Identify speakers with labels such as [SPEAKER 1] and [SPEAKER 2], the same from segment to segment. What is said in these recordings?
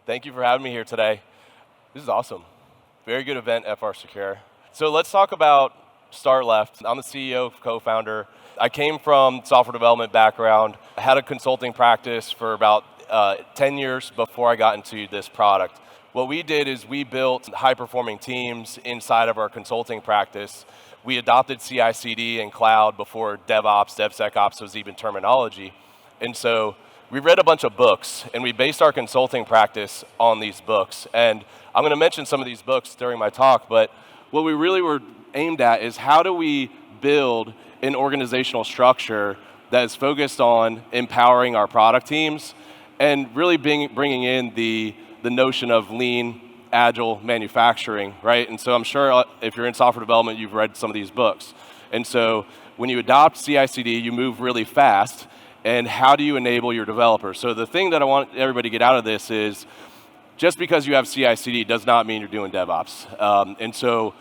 [SPEAKER 1] Thank you for having me here today. This is awesome. Very good event, FR Secure. So let's talk about Start Left. I'm the CEO, co-founder. I came from software development background. I had a consulting practice for about 10 years before I got into this product. What we did is we built high-performing teams inside of our consulting practice. We adopted CI/CD and cloud before DevOps, DevSecOps was even terminology. And so we read a bunch of books, and we based our consulting practice on these books. And I'm going to mention some of these books during my talk, but what we really were aimed at is how do we build an organizational structure that is focused on empowering our product teams and really bringing in the notion of lean, agile manufacturing, right? And so I'm sure if you're in software development, you've read some of these books. And so when you adopt CI/CD, you move really fast. And how do you enable your developers? So the thing that I want everybody to get out of this is just because you have CI/CD does not mean you're doing DevOps. And so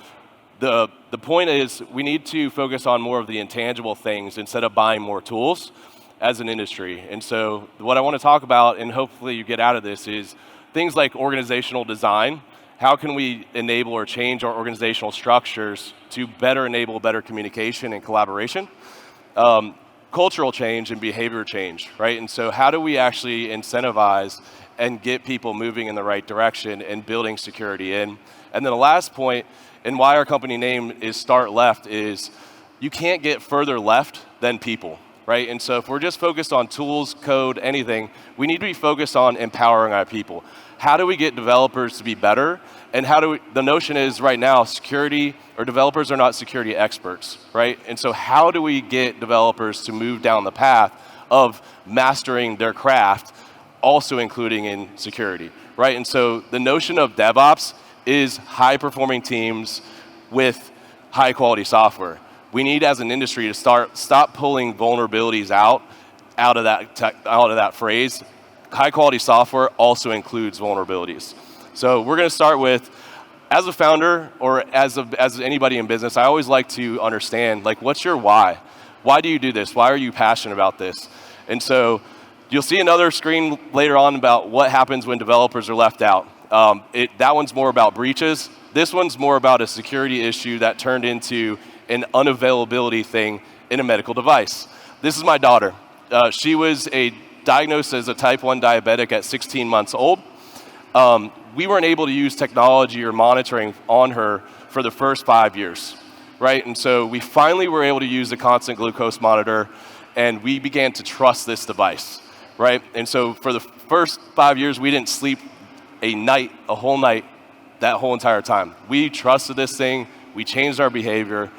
[SPEAKER 1] the point is we need to focus on more of the intangible things instead of buying more tools as an industry. And so what I want to talk about, and hopefully you get out of this, is things like organizational design. How can we enable or change our organizational structures to better enable better communication and collaboration? Cultural change and behavior change, right? And so how do we actually incentivize and get people moving in the right direction and building security in? And then the last point, and why our company name is Start Left, is you can't get further left than people, right? And so if we're just focused on tools, code, anything, we need to be focused on empowering our people. How do we get developers to be better? And the notion is right now, security, or developers are not security experts, right? And so how do we get developers to move down the path of mastering their craft, also including in security, right? And so the notion of DevOps is high-performing teams with high-quality software. We need, as an industry, to stop pulling vulnerabilities out of that phrase. High-quality software also includes vulnerabilities. So we're going to start with, as a founder or as anybody in business, I always like to understand, like, what's your why? Why do you do this? Why are you passionate about this? And so you'll see another screen later on about what happens when developers are left out. That one's more about breaches. This one's more about a security issue that turned into an unavailability thing in a medical device. This is my daughter. She was diagnosed as a type 1 diabetic at 16 months old. We weren't able to use technology or monitoring on her for the first 5 years, right? And so we finally were able to use a constant glucose monitor, and we began to trust this device, right? And so for the first 5 years, we didn't sleep a whole night, that whole entire time. We trusted this thing. We changed our behavior.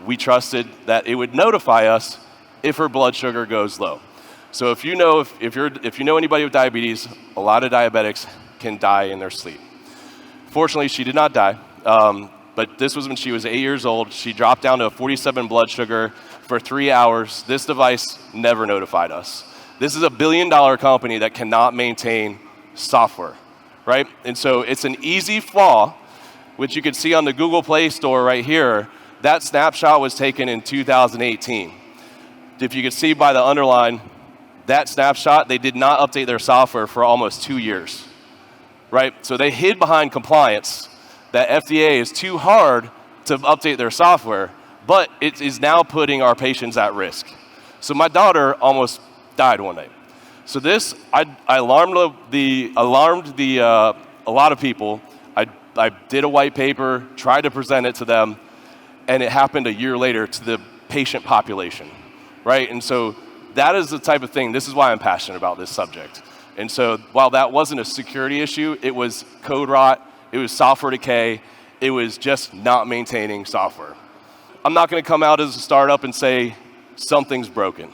[SPEAKER 1] We trusted that it would notify us if her blood sugar goes low. So if you know anybody with diabetes, a lot of diabetics can die in their sleep. Fortunately, she did not die, but this was when she was 8 years old. She dropped down to a 47 blood sugar for 3 hours. This device never notified us. This is a $1 billion company that cannot maintain software, right? And so it's an easy flaw, which you can see on the Google Play Store right here. That snapshot was taken in 2018. If you can see by the underline, that snapshot, they did not update their software for almost 2 years, right? So they hid behind compliance that FDA is too hard to update their software, but it is now putting our patients at risk. So my daughter almost died one night. So this, I alarmed a lot of people. I did a white paper, tried to present it to them, and it happened a year later to the patient population, right? And so that is the type of thing, this is why I'm passionate about this subject. And so while that wasn't a security issue, it was code rot, it was software decay, it was just not maintaining software. I'm not going to come out as a startup and say something's broken.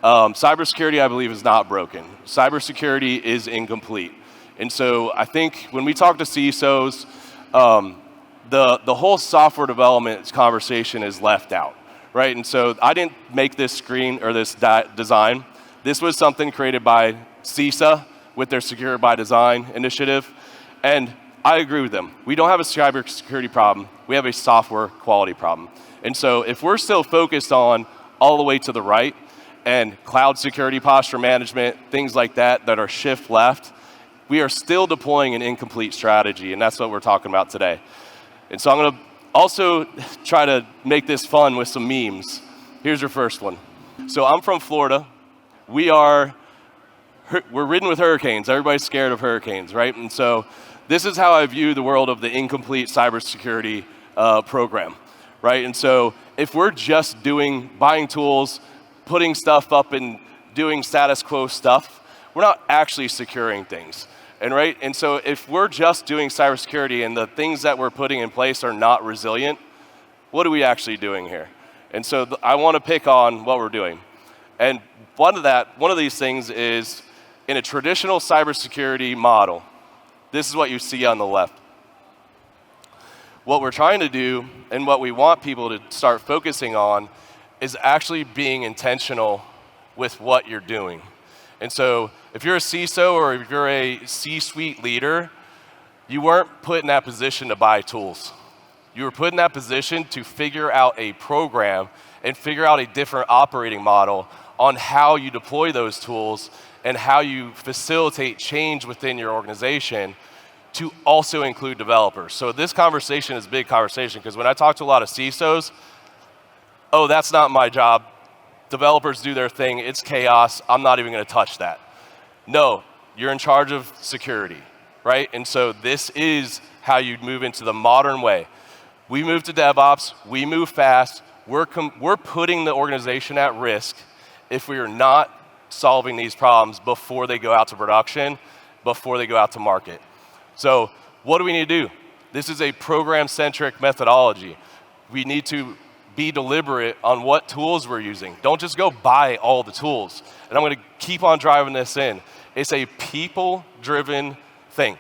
[SPEAKER 1] Cybersecurity, I believe, is not broken. Cybersecurity is incomplete. And so I think when we talk to CISOs, the whole software development conversation is left out, right? And so I didn't make this screen or this design. This was something created by CISA with their Secure by Design initiative. And I agree with them. We don't have a cybersecurity problem. We have a software quality problem. And so if we're still focused on all the way to the right and cloud security posture management, things like that are shift left, we are still deploying an incomplete strategy, and that's what we're talking about today. And so I'm going to also try to make this fun with some memes. Here's your first one. So I'm from Florida. We're ridden with hurricanes. Everybody's scared of hurricanes, right? And so this is how I view the world of the incomplete cybersecurity program, right? And so if we're just buying tools, putting stuff up and doing status quo stuff, we're not actually securing things. And so if we're just doing cybersecurity and the things that we're putting in place are not resilient, what are we actually doing here? And so I want to pick on what we're doing. And one of these things is in a traditional cybersecurity model. This is what you see on the left. What we're trying to do and what we want people to start focusing on is actually being intentional with what you're doing. And so if you're a CISO or if you're a C-suite leader, you weren't put in that position to buy tools. You were put in that position to figure out a program and figure out a different operating model on how you deploy those tools and how you facilitate change within your organization to also include developers. So this conversation is a big conversation because when I talk to a lot of CISOs, oh, that's not my job. Developers do their thing, it's chaos, I'm not even gonna touch that. No, you're in charge of security, right? And so this is how you move into the modern way. We move to DevOps, we move fast, we're putting the organization at risk if we are not solving these problems before they go out to production, before they go out to market. So what do we need to do? This is a program-centric methodology. We need to be deliberate on what tools we're using. Don't just go buy all the tools. And I'm going to keep on driving this in. It's a people-driven thing.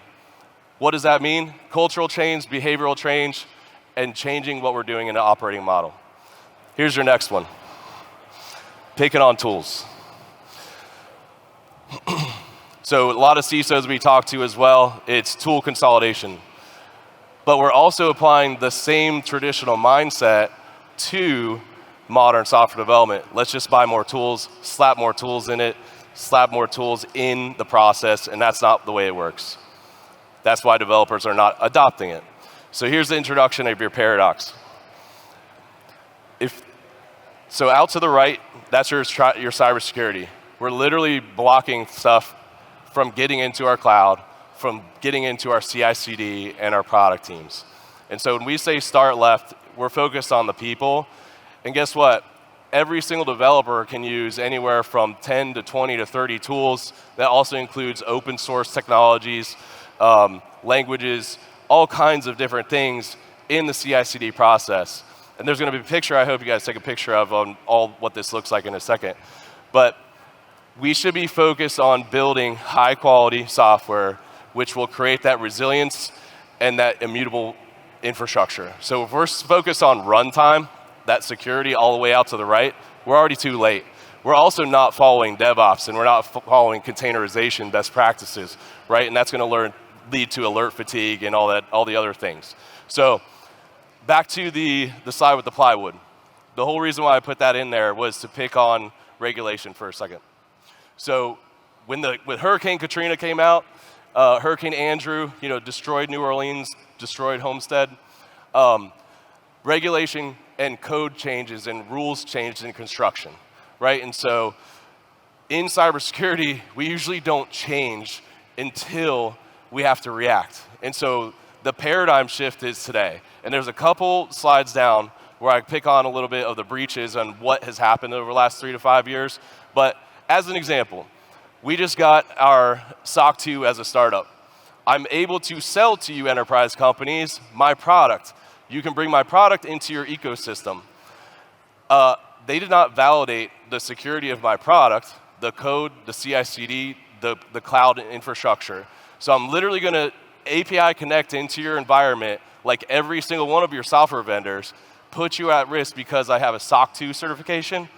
[SPEAKER 1] What does that mean? Cultural change, behavioral change, and changing what we're doing in the operating model. Here's your next one. Picking on tools. So a lot of CISOs we talk to as well, it's tool consolidation. But we're also applying the same traditional mindset to modern software development. Let's just buy more tools, slap more tools in it, slap more tools in the process, and that's not the way it works. That's why developers are not adopting it. So here's the introduction of your paradox. So out to the right, that's your cybersecurity. We're literally blocking stuff from getting into our cloud, from getting into our CI/CD and our product teams. And so when we say start left, we're focused on the people. And guess what? Every single developer can use anywhere from 10 to 20 to 30 tools. That also includes open source technologies, languages, all kinds of different things in the CI/CD process. And there's going to be a picture I hope you guys take a picture of on all what this looks like in a second. But we should be focused on building high quality software which will create that resilience and that immutable infrastructure. So if we're focused on runtime, that security all the way out to the right, we're already too late. We're also not following DevOps and we're not following containerization best practices, right? And that's going to lead to alert fatigue and all the other things. So back to the slide with the plywood. The whole reason why I put that in there was to pick on regulation for a second. So when Hurricane Katrina came out, Hurricane Andrew, destroyed New Orleans, destroyed Homestead. Regulation and code changes and rules changed in construction, right? And so in cybersecurity, we usually don't change until we have to react. And so the paradigm shift is today. And there's a couple slides down where I pick on a little bit of the breaches and what has happened over the last 3 to 5 years. But as an example, we just got our SOC 2 as a startup. I'm able to sell to you enterprise companies my product. You can bring my product into your ecosystem. They did not validate the security of my product, the code, the CI/CD, the cloud infrastructure. So I'm literally going to API connect into your environment like every single one of your software vendors, put you at risk because I have a SOC 2 certification.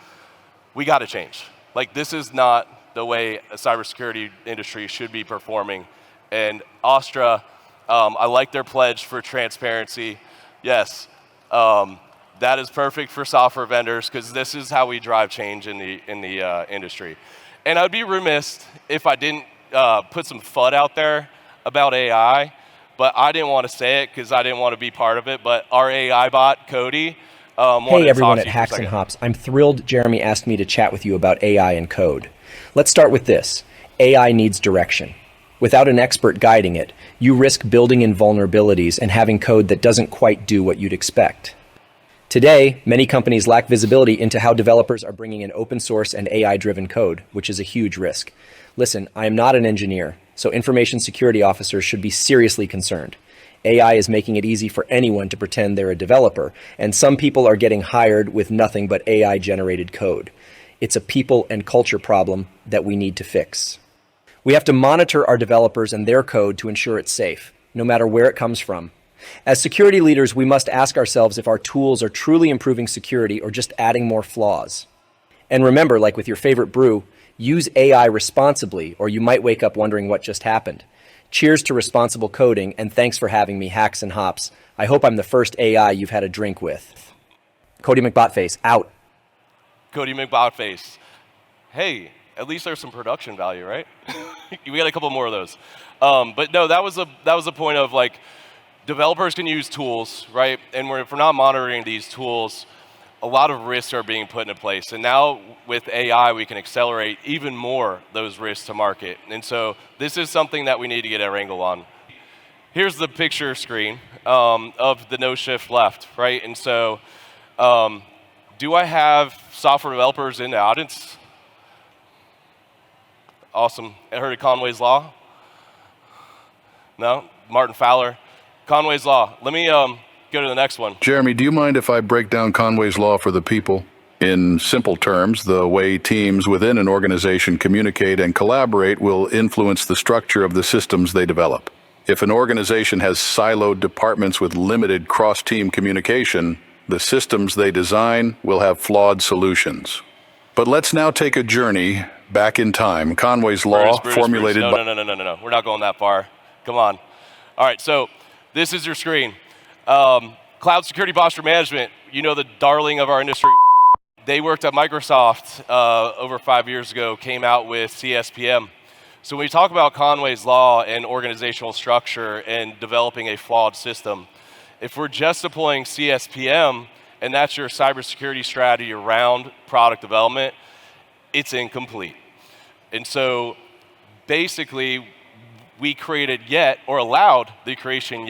[SPEAKER 1] We got to change. Like, this is not the way a cybersecurity industry should be performing. And Astra, I like their pledge for transparency. Yes, that is perfect for software vendors because this is how we drive change in the industry. And I'd be remiss if I didn't put some FUD out there about AI, but I didn't want to say it because I didn't want to be part of it. But our AI bot, Cody, wanted
[SPEAKER 2] Hey
[SPEAKER 1] to talk
[SPEAKER 2] everyone
[SPEAKER 1] to
[SPEAKER 2] at
[SPEAKER 1] you for a
[SPEAKER 2] Hacks and
[SPEAKER 1] second.
[SPEAKER 2] Hops. I'm thrilled Jeremy asked me to chat with you about AI and code. Let's start with this. AI needs direction. Without an expert guiding it, you risk building in vulnerabilities and having code that doesn't quite do what you'd expect. Today, many companies lack visibility into how developers are bringing in open source and AI-driven code, which is a huge risk. Listen, I am not an engineer, so information security officers should be seriously concerned. AI is making it easy for anyone to pretend they're a developer, and some people are getting hired with nothing but AI-generated code. It's a people and culture problem that we need to fix. We have to monitor our developers and their code to ensure it's safe, no matter where it comes from. As security leaders, we must ask ourselves if our tools are truly improving security or just adding more flaws. And remember, like with your favorite brew, use AI responsibly, or you might wake up wondering what just happened. Cheers to responsible coding, and thanks for having me, Hacks and Hops. I hope I'm the first AI you've had a drink with. Cody McBotface, out.
[SPEAKER 1] Cody McBotface. Hey, at least there's some production value, right? We got a couple more of those. But no, that was the point of like, developers can use tools, right? And if we're not monitoring these tools, a lot of risks are being put into place. And now with AI, we can accelerate even more those risks to market. And so this is something that we need to get our angle on. Here's the picture screen of the no shift left, right? And so do I have software developers in the audience? Awesome. I heard of Conway's Law? No? Martin Fowler. Conway's Law. Let me go to the next one.
[SPEAKER 3] Jeremy, do you mind if I break down Conway's Law for the people? In simple terms, the way teams within an organization communicate and collaborate will influence the structure of the systems they develop. If an organization has siloed departments with limited cross-team communication, the systems they design will have flawed solutions. But let's now take a journey back in time. Conway's Law, formulated by...
[SPEAKER 1] No. We're not going that far. Come on. All right, so this is your screen. Cloud Security Posture Management, you know, the darling of our industry. They worked at Microsoft over 5 years ago, came out with CSPM. So when we talk about Conway's Law and organizational structure and developing a flawed system, if we're just deploying CSPM and that's your cybersecurity strategy around product development, it's incomplete. And so basically, we created allowed the creation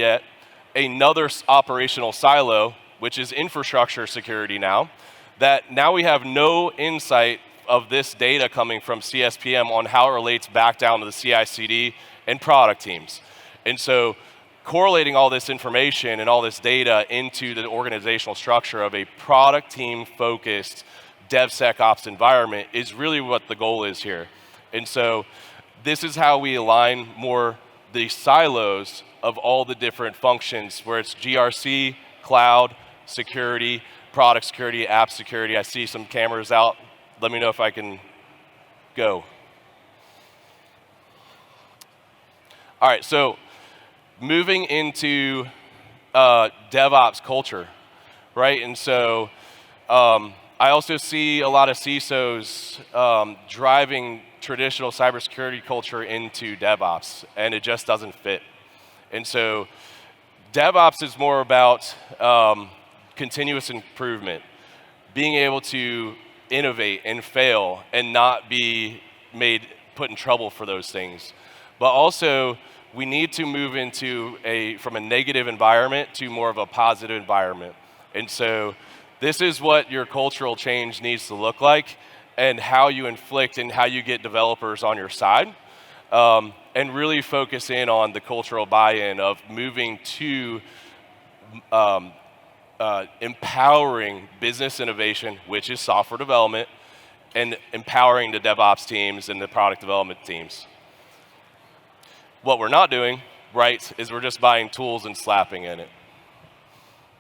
[SPEAKER 1] another operational silo, which is infrastructure security now, that now we have no insight of this data coming from CSPM on how it relates back down to the CI/CD and product teams. And so correlating all this information and all this data into the organizational structure of a product team focused DevSecOps environment is really what the goal is here. And so this is how we align more the silos of all the different functions where it's GRC, cloud, security, product security, app security. I see some cameras out. Let me know if I can go. All right, so moving into DevOps culture, right? And so I also see a lot of CISOs driving traditional cybersecurity culture into DevOps, and it just doesn't fit. And so DevOps is more about continuous improvement, being able to innovate and fail and not be put in trouble for those things. But also, we need to move from a negative environment to more of a positive environment. And so this is what your cultural change needs to look like and how you inflict and how you get developers on your side. And really focus in on the cultural buy-in of moving to empowering business innovation, which is software development, and empowering the DevOps teams and the product development teams. What we're not doing, right, is we're just buying tools and slapping in it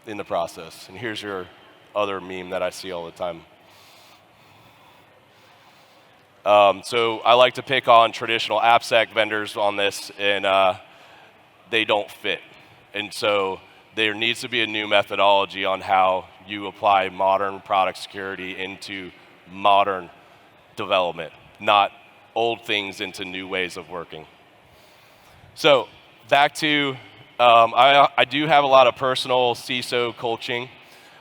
[SPEAKER 1] in the process. And here's your other meme that I see all the time. So I like to pick on traditional AppSec vendors on this, and they don't fit. And so there needs to be a new methodology on how you apply modern product security into modern development, not old things into new ways of working. So back to, I do have a lot of personal CISO coaching,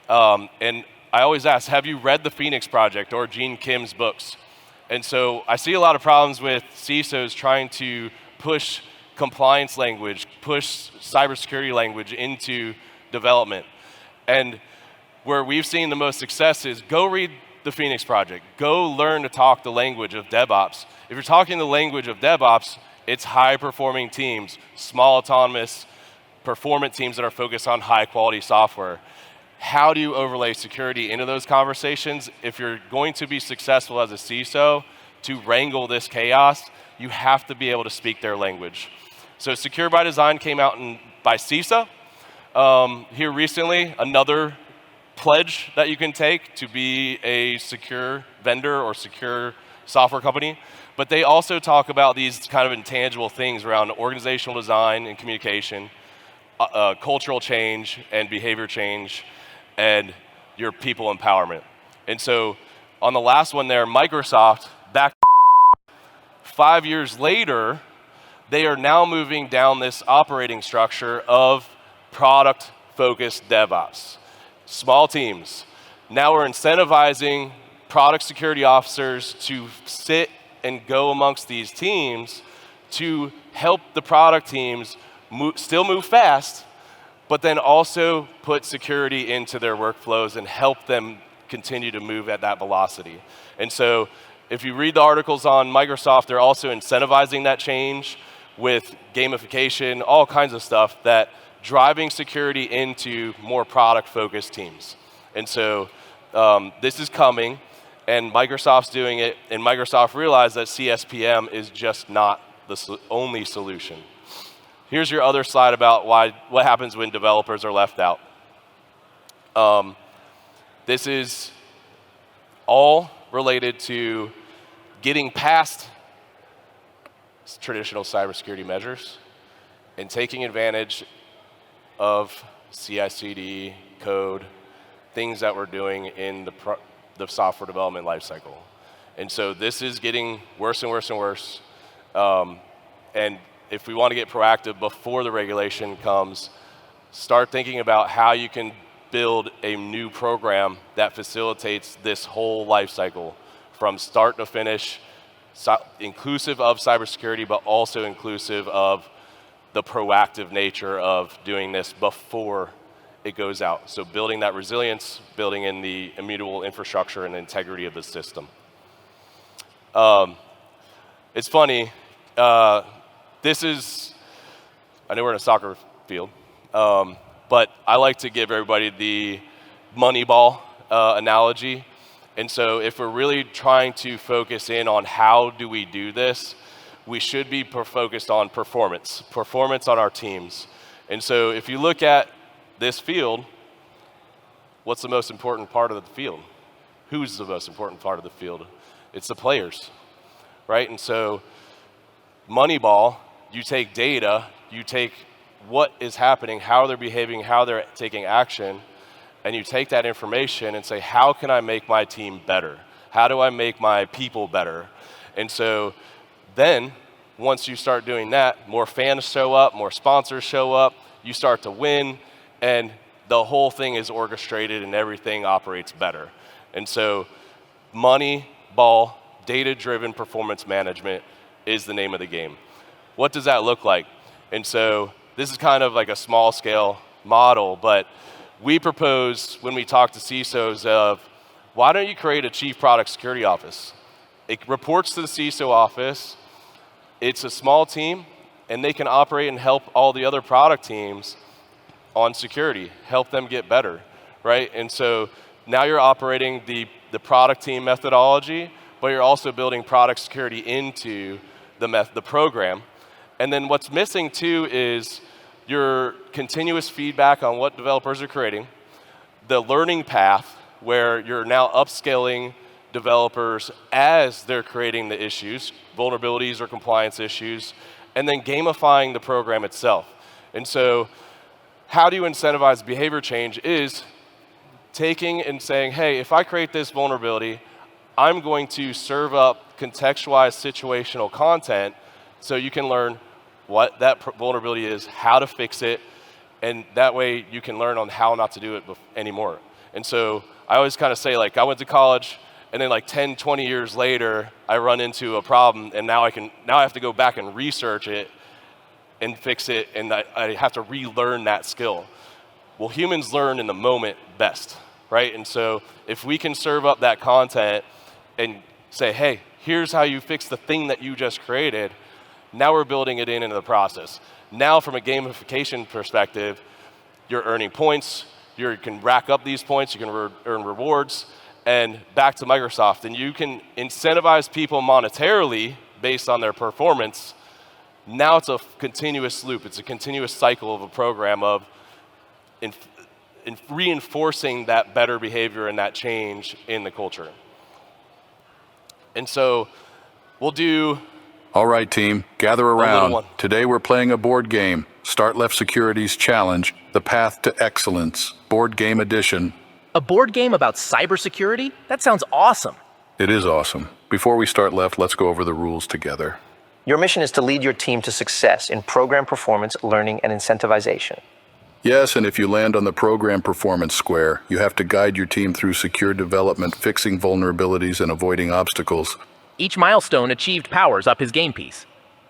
[SPEAKER 1] and I always ask, have you read the Phoenix Project or Gene Kim's books? And so I see a lot of problems with CISOs trying to push compliance language, push cybersecurity language into development. And where we've seen the most success is go read the Phoenix Project. Go learn to talk the language of DevOps. If you're talking the language of DevOps, it's high-performing teams, small, autonomous, performant teams that are focused on high-quality software. How do you overlay security into those conversations? If you're going to be successful as a CISO to wrangle this chaos, you have to be able to speak their language. So Secure by Design came out by CISA here recently, another pledge that you can take to be a secure vendor or secure software company. But they also talk about these kind of intangible things around organizational design and communication, cultural change and behavior change, and your people empowerment. And so on the last one there, Microsoft, back 5 years later, they are now moving down this operating structure of product-focused DevOps. Small teams. Now we're incentivizing product security officers to sit and go amongst these teams to help the product teams still move fast, but then also put security into their workflows and help them continue to move at that velocity. And so if you read the articles on Microsoft, they're also incentivizing that change with gamification, all kinds of stuff that driving security into more product-focused teams. And so this is coming, and Microsoft's doing it, and Microsoft realized that CSPM is just not the only solution. Here's your other slide about what happens when developers are left out. This is all related to getting past traditional cybersecurity measures and taking advantage of CI/CD code, things that we're doing in the software development lifecycle. And so this is getting worse and worse and worse. And if we want to get proactive before the regulation comes, start thinking about how you can build a new program that facilitates this whole lifecycle from start to finish, inclusive of cybersecurity, but also inclusive of the proactive nature of doing this before it goes out. So building that resilience, building in the immutable infrastructure and integrity of the system. It's funny, this is, I know we're in a soccer field, but I like to give everybody the Moneyball analogy. And so if we're really trying to focus in on how do we do this, we should be focused on performance on our teams. And so if you look at this field, what's the most important part of the field? Who's the most important part of the field? It's the players, right? And so Moneyball, you take data, you take what is happening, how they're behaving, how they're taking action, and you take that information and say, how can I make my team better? How do I make my people better? And so then, once you start doing that, more fans show up, more sponsors show up, you start to win, and the whole thing is orchestrated and everything operates better. And so Moneyball, data-driven performance management is the name of the game. What does that look like? And so this is kind of like a small scale model, but we propose when we talk to CISOs of, why don't you create a chief product security office? It reports to the CISO office. It's a small team, and they can operate and help all the other product teams on security, help them get better, right? And so now you're operating the product team methodology, but you're also building product security into the program. And then what's missing too is your continuous feedback on what developers are creating, the learning path where you're now upscaling developers as they're creating the issues, vulnerabilities or compliance issues, and then gamifying the program itself. And so how do you incentivize behavior change is taking and saying, hey, if I create this vulnerability, I'm going to serve up contextualized situational content so you can learn what that vulnerability is, how to fix it, and that way you can learn on how not to do it anymore. And so I always kind of say, like, I went to college, and then like 10, 20 years later, I run into a problem, and now I have to go back and research it and fix it, and I have to relearn that skill. Well, humans learn in the moment best, right? And so if we can serve up that content and say, hey, here's how you fix the thing that you just created, now we're building it into the process. Now from a gamification perspective, you're earning points, you can rack up these points, you can earn rewards, and back to Microsoft, and you can incentivize people monetarily based on their performance. Now it's a continuous loop, it's a continuous cycle of a program of in reinforcing that better behavior and that change in the culture. And so we'll do...
[SPEAKER 3] All right, team, gather around. Today we're playing a board game, Start Left Security's Challenge, The Path to Excellence, Board Game Edition.
[SPEAKER 4] A board game about cybersecurity? That sounds awesome.
[SPEAKER 3] It is awesome. Before we start left, let's go over the rules together.
[SPEAKER 2] Your mission is to lead your team to success in program performance, learning, and incentivization.
[SPEAKER 3] Yes, and if you land on the program performance square, you have to guide your team through secure development, fixing vulnerabilities, and avoiding obstacles.
[SPEAKER 4] Each milestone achieved powers up his game piece.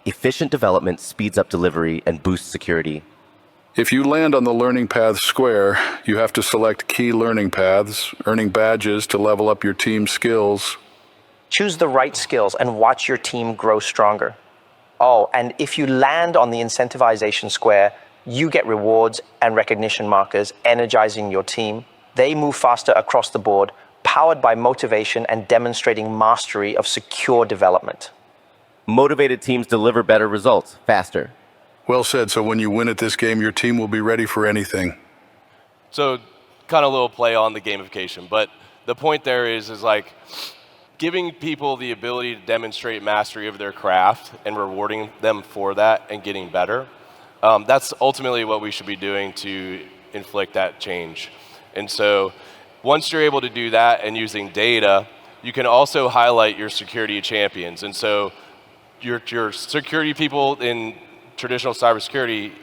[SPEAKER 5] Efficient development speeds up delivery and boosts security.
[SPEAKER 3] If you land on the learning path square, you have to select key learning paths, earning badges to level up your team's skills.
[SPEAKER 2] Choose the right skills and watch your team grow stronger. Oh, and if you land on the incentivization square, you get rewards and recognition markers energizing your team. They move faster across the board, powered by motivation and demonstrating mastery of secure development.
[SPEAKER 5] Motivated teams deliver better results faster.
[SPEAKER 3] Well said. So when you win at this game, your team will be ready for anything.
[SPEAKER 1] So kind of a little play on the gamification, but the point there is like giving people the ability to demonstrate mastery of their craft and rewarding them for that and getting better. That's ultimately what we should be doing to inflict that change. And so once you're able to do that and using data, you can also highlight your security champions. And so your security people in traditional cybersecurity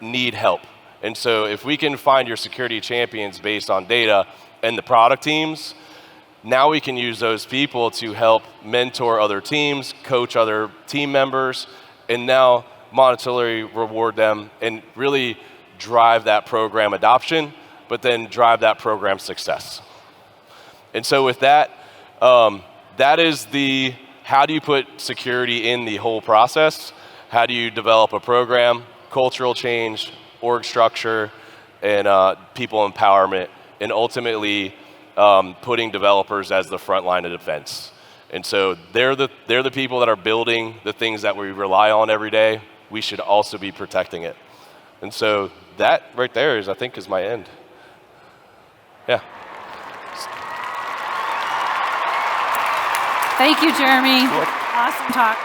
[SPEAKER 1] need help. And so if we can find your security champions based on data and the product teams, now we can use those people to help mentor other teams, coach other team members, and now monetarily reward them and really drive that program adoption, but then drive that program success. And so with that, that is the how do you put security in the whole process? How do you develop a program, cultural change, org structure, and people empowerment, and ultimately putting developers as the front line of defense. And so they're the people that are building the things that we rely on every day. We should also be protecting it. And so that right there is, I think, is my end. Yeah.
[SPEAKER 6] Thank you, Jeremy. Awesome talk.